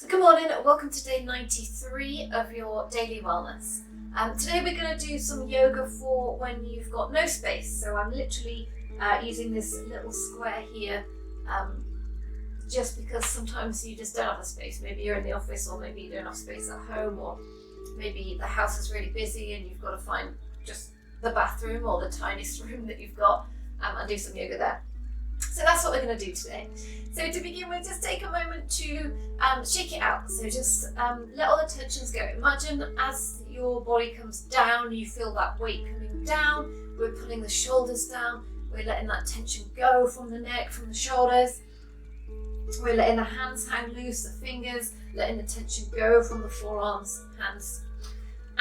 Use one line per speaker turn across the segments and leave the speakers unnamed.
So good morning, welcome to day 93 of your daily wellness. Today we're going to do some yoga for when you've got no space. So I'm literally using this little square here just because sometimes you just don't have a space. Maybe you're in the office, or maybe you don't have space at home, or maybe the house is really busy and you've got to find just the bathroom or the tiniest room that you've got and do some yoga there. So that's what we're going to do today. So to begin with, just take a moment to shake it out. So just let all the tensions go. Imagine as your body comes down, you feel that weight coming down. We're pulling the shoulders down. We're letting that tension go from the neck, from the shoulders. We're letting the hands hang loose, the fingers, letting the tension go from the forearms, hands.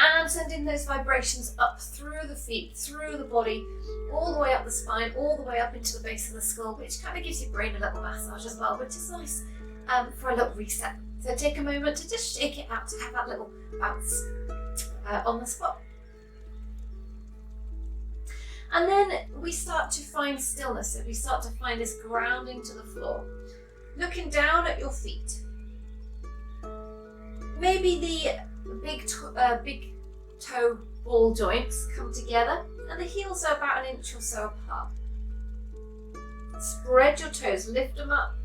And sending those vibrations up through the feet, through the body, all the way up the spine, all the way up into the base of the skull, which kind of gives your brain a little massage as well, which is nice for a little reset. So take a moment to just shake it out, to have that little bounce on the spot. And then we start to find stillness, so we start to find this grounding to the floor. Looking down at your feet. Maybe the big toe ball joints come together and the heels are about 1 inch or so apart. Spread your toes, lift them up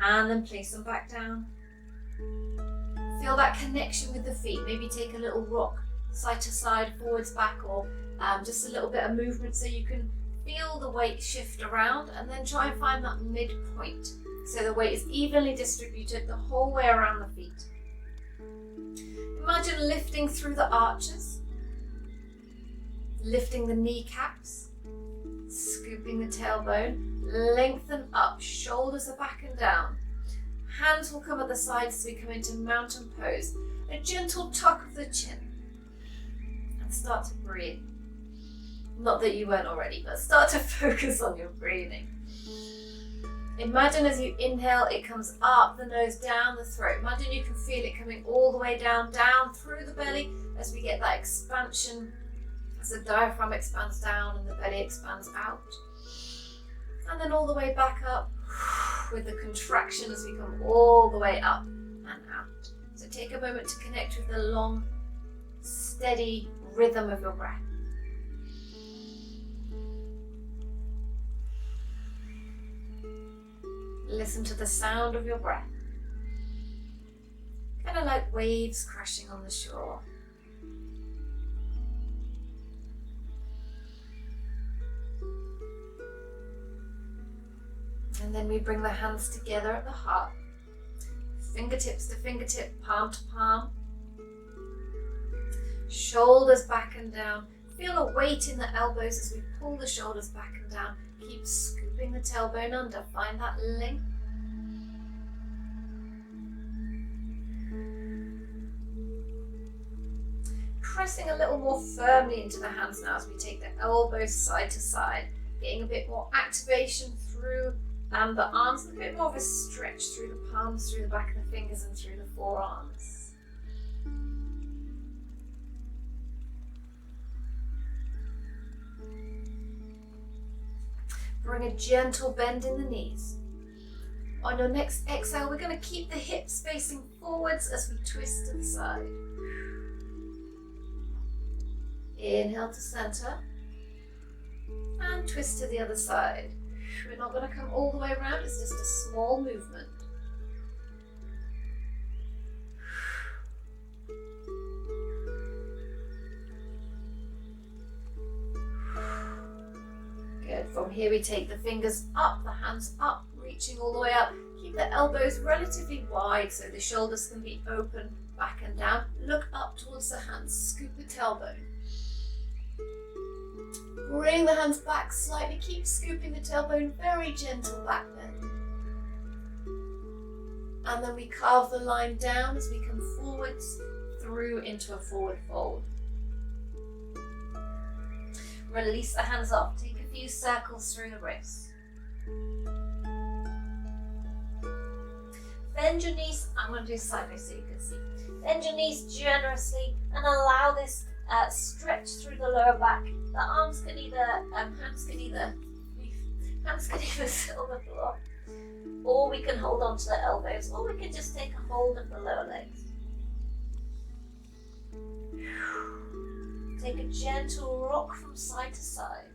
and then place them back down. Feel that connection with the feet. Maybe take a little rock side to side, forwards, back, or just a little bit of movement so you can feel the weight shift around, and then try and find that midpoint so the weight is evenly distributed the whole way around the feet. Imagine lifting through the arches, lifting the kneecaps, scooping the tailbone, lengthen up, shoulders are back and down. Hands will come at the sides as we come into mountain pose, a gentle tuck of the chin, and start to breathe. Not that you weren't already, but start to focus on your breathing. Imagine as you inhale, it comes up the nose, down the throat. Imagine you can feel it coming all the way down through the belly as we get that expansion, as the diaphragm expands down and the belly expands out. And then all the way back up with the contraction as we come all the way up and out. So take a moment to connect with the long, steady rhythm of your breath. Listen to the sound of your breath, kind of like waves crashing on the shore. And then we bring the hands together at the heart, fingertips to fingertip, palm to palm, shoulders back and down. Feel a weight in the elbows as we pull the shoulders back and down. Keep scooping the tailbone under, find that length. Pressing a little more firmly into the hands now as we take the elbows side to side, getting a bit more activation through the arms, and a bit more of a stretch through the palms, through the back of the fingers and through the forearms. Bring a gentle bend in the knees. On your next exhale, we're going to keep the hips facing forwards as we twist to the side. Inhale to center and twist to the other side. We're not going to come all the way around, it's just a small movement. Good. From here we take the fingers up, the hands up, reaching all the way up. Keep the elbows relatively wide so the shoulders can be open, back and down. Look up towards the hands, scoop the tailbone. Bring the hands back slightly, keep scooping the tailbone, very gentle back bend. And then we carve the line down as we come forwards through into a forward fold. Release the hands up, take a few circles through the wrists. Bend your knees, I'm going to do sideways so you can see. Bend your knees generously and allow this stretch through the lower back. The arms can either, hands can either sit on the floor. or we can hold on to the elbows, or we can just take a hold of the lower legs. Take a gentle rock from side to side.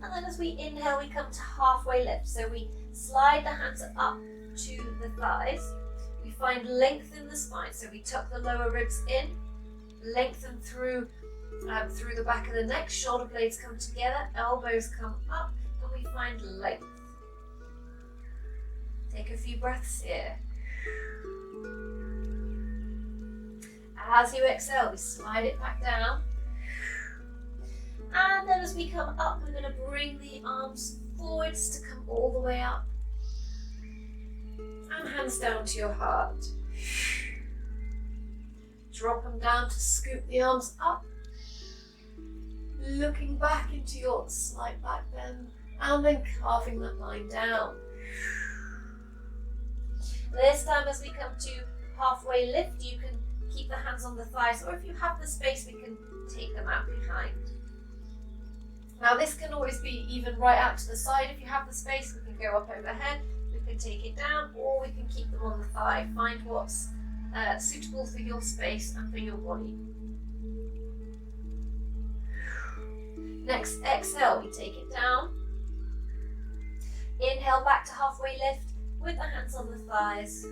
And then as we inhale, we come to halfway lift. So we slide the hands up to the thighs. We find length in the spine. So we tuck the lower ribs in, lengthen through the back of the neck. Shoulder blades come together, elbows come up, and we find length. Take a few breaths here. As you exhale, we slide it back down. And then as we come up, we're going to bring the arms forwards to come all the way up. And hands down to your heart. Drop them down to scoop the arms up. Looking back into your slight back bend. And then carving that line down. This time as we come to halfway lift, you can keep the hands on the thighs, or if you have the space, we can take them out behind. Now this can always be even right out to the side. If you have the space, we can go up overhead, we can take it down, or we can keep them on the thigh. Find what's suitable for your space and for your body. Next, exhale, we take it down. Inhale back to halfway lift with the hands on the thighs.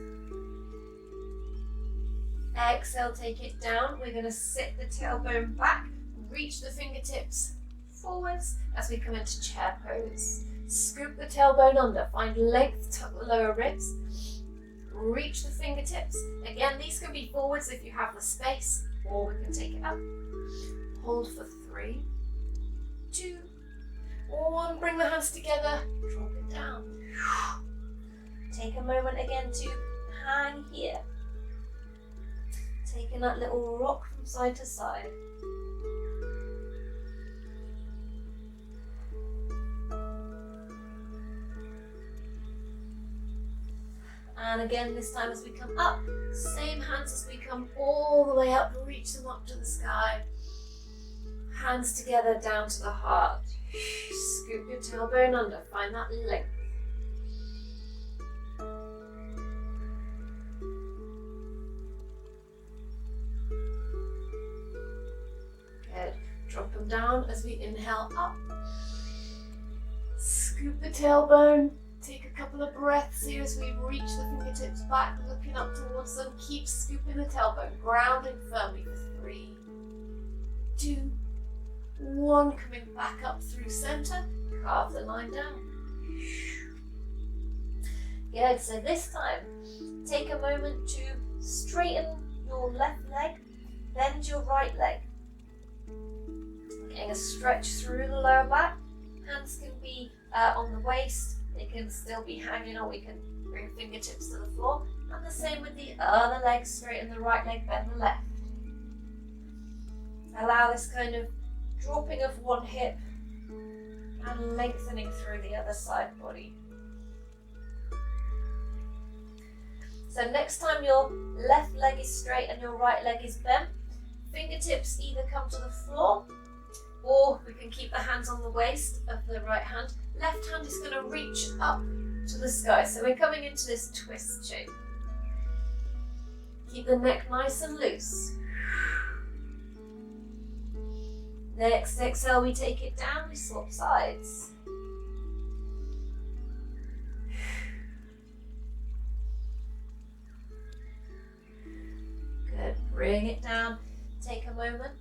Exhale, take it down. We're going to sit the tailbone back, reach the fingertips forwards as we come into chair pose. Scoop the tailbone under, find length, tuck the lower ribs, reach the fingertips. Again, these can be forwards if you have the space, or we can take it up. Hold for 3, 2, 1. Bring the hands together, drop it down. Take a moment again to hang here. Taking that little rock from side to side. And again, this time as we come up, same hands as we come all the way up, reach them up to the sky. Hands together down to the heart. Scoop your tailbone under, find that length. Good. Drop them down as we inhale up. Scoop the tailbone. Take a couple of breaths here as we reach the fingertips back, looking up towards them. Keep scooping the tailbone, grounding firmly for 3, 2, 1. Coming back up through center, carve the line down. Good, so this time, take a moment to straighten your left leg, bend your right leg. Getting a stretch through the lower back. Hands can be on the waist. They can still be hanging, or we can bring fingertips to the floor. And the same with the other leg, straighten the right leg, bend the left. Allow this kind of dropping of one hip and lengthening through the other side body. So next time your left leg is straight and your right leg is bent, fingertips either come to the floor, or we can keep the hands on the waist of the right hand. Left hand is going to reach up to the sky. So we're coming into this twist shape. Keep the neck nice and loose. Next exhale, we take it down, we swap sides. Good, bring it down, take a moment,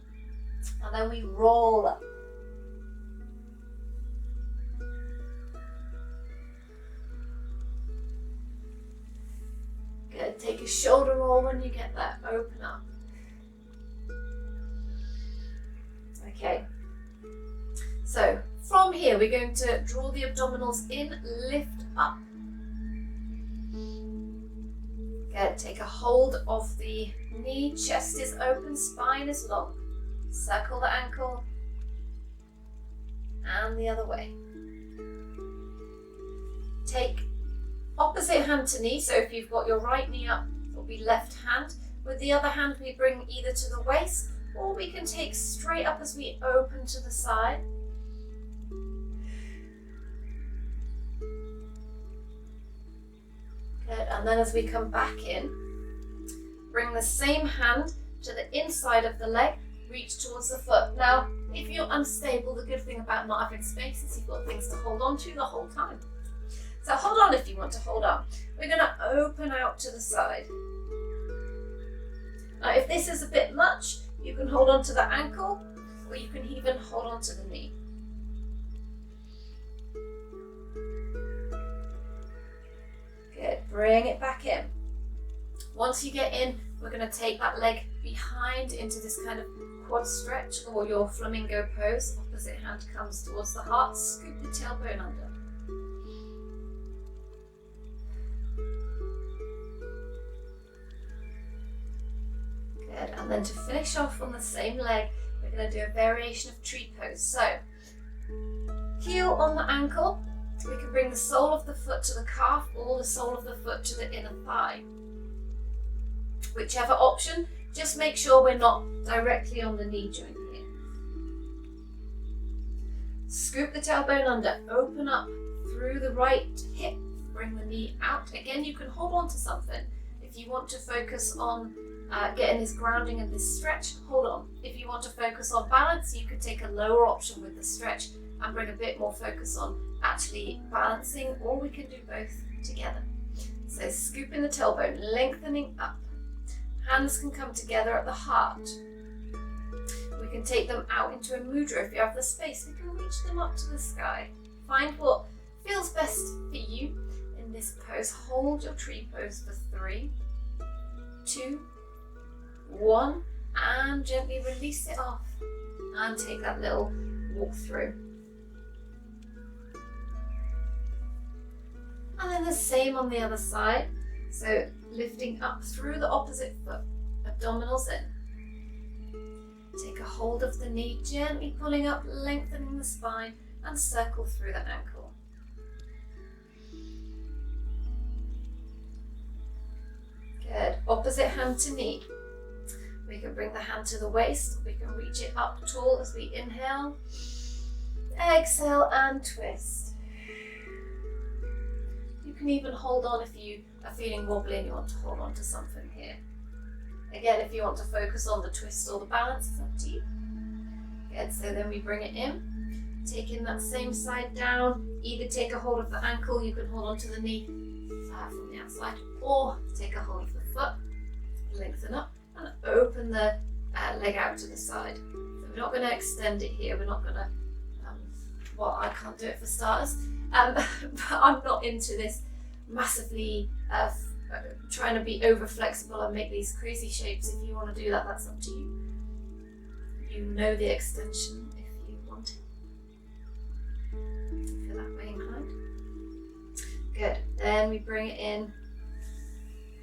and then we roll up. Good, take a shoulder roll when you get there, open up. Okay, so from here we're going to draw the abdominals in, lift up. Good, take a hold of the knee, chest is open, spine is long. Circle the ankle and the other way. Take opposite hand to knee, so if you've got your right knee up, it'll be left hand. With the other hand we bring either to the waist or we can take straight up as we open to the side. Good, and then as we come back in, bring the same hand to the inside of the leg, reach towards the foot. Now, if you're unstable, the good thing about not having space is you've got things to hold on to the whole time. So hold on if you want to hold on. We're going to open out to the side. Now, if this is a bit much, you can hold on to the ankle, or you can even hold on to the knee. Good, bring it back in. Once you get in, we're going to take that leg behind into this kind of quad stretch, or your flamingo pose. Opposite hand comes towards the heart, scoop the tailbone under. Good, and then to finish off on the same leg, we're going to do a variation of tree pose. So, heel on the ankle, we can bring the sole of the foot to the calf or the sole of the foot to the inner thigh. Whichever option, just make sure we're not directly on the knee joint here. Scoop the tailbone under, open up through the right hip, bring the knee out. Again, you can hold on to something. If you want to focus on getting this grounding and this stretch, hold on. If you want to focus on balance, you could take a lower option with the stretch and bring a bit more focus on actually balancing, or we can do both together. So scooping the tailbone, lengthening up. Hands can come together at the heart. We can take them out into a mudra. If you have the space, we can reach them up to the sky. Find what feels best for you in this pose. Hold your tree pose for 3, 2, 1, and gently release it off and take that little walk through. And then the same on the other side. So lifting up through the opposite foot, abdominals in. Take a hold of the knee, gently pulling up, lengthening the spine, and circle through the ankle. Good. Opposite hand to knee. We can bring the hand to the waist. We can reach it up tall as we inhale. Exhale and twist. You can even hold on if you are feeling wobbly and you want to hold on to something here. Again, if you want to focus on the twist or the balance, it's up to you. Good, so then we bring it in, taking that same side down. Either take a hold of the ankle, you can hold on to the knee from the outside, or take a hold of the foot, lengthen up, and open the leg out to the side. So we're not going to extend it here, we're not going to, well, I can't do it for starters, but I'm not into this massively trying to be over flexible and make these crazy shapes. If you want to do that, that's up to you. You know the extension if you want it. Feel that way behind. Good. Then we bring it in,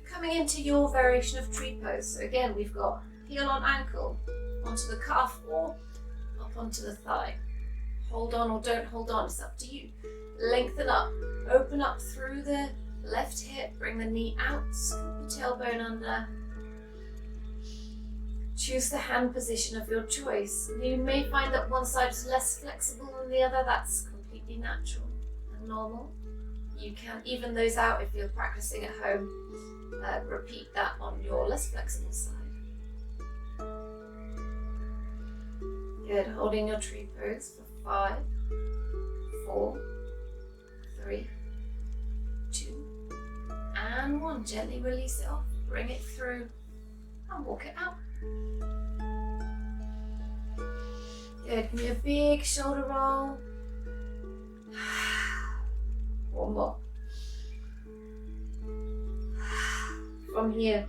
coming into your variation of tree pose. So again, we've got heel on ankle, onto the calf or up onto the thigh. Hold on or don't hold on, it's up to you. Lengthen up, open up through the left hip, bring the knee out, scoop the tailbone under. Choose the hand position of your choice. You may find that one side is less flexible than the other. That's completely natural and normal. You can even those out if you're practicing at home. Repeat that on your less flexible side. Good, holding your tree pose for 5, 4, 3, 2, and 1. Gently release it off, bring it through, and walk it out. Good, give me a big shoulder roll. One more. From here,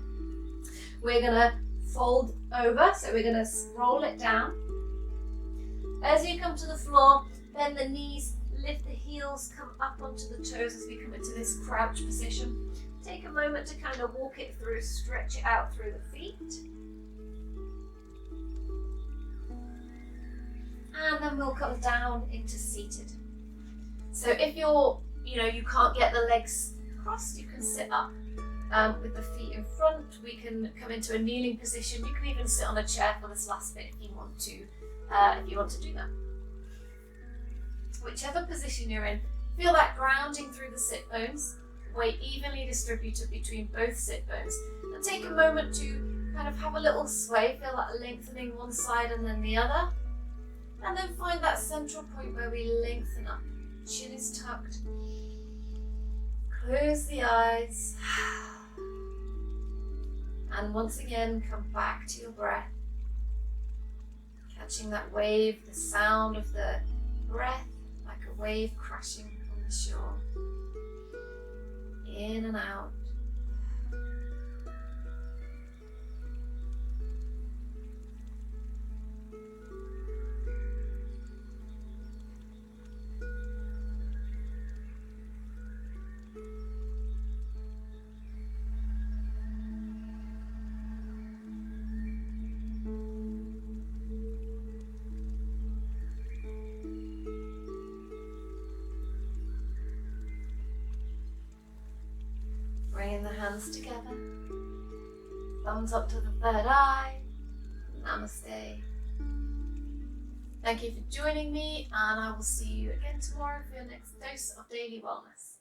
we're gonna fold over, so we're gonna roll it down. As you come to the floor, bend the knees, lift the heels, come up onto the toes as we come into this crouch position. Take a moment to kind of walk it through, stretch it out through the feet. And then we'll come down into seated. So if you can't get the legs crossed, you can sit up with the feet in front. We can come into a kneeling position. You can even sit on a chair for this last bit if you want to do that. Whichever position you're in, feel that grounding through the sit bones, weight evenly distributed between both sit bones, and take a moment to kind of have a little sway, feel that lengthening one side and then the other, and then find that central point where we lengthen up. Chin is tucked. Close the eyes. And once again, come back to your breath. Catching that wave, the sound of the breath like a wave crashing on the shore. In and out. Bringing the hands together, thumbs up to the third eye, namaste. Thank you for joining me, and I will see you again tomorrow for your next dose of daily wellness.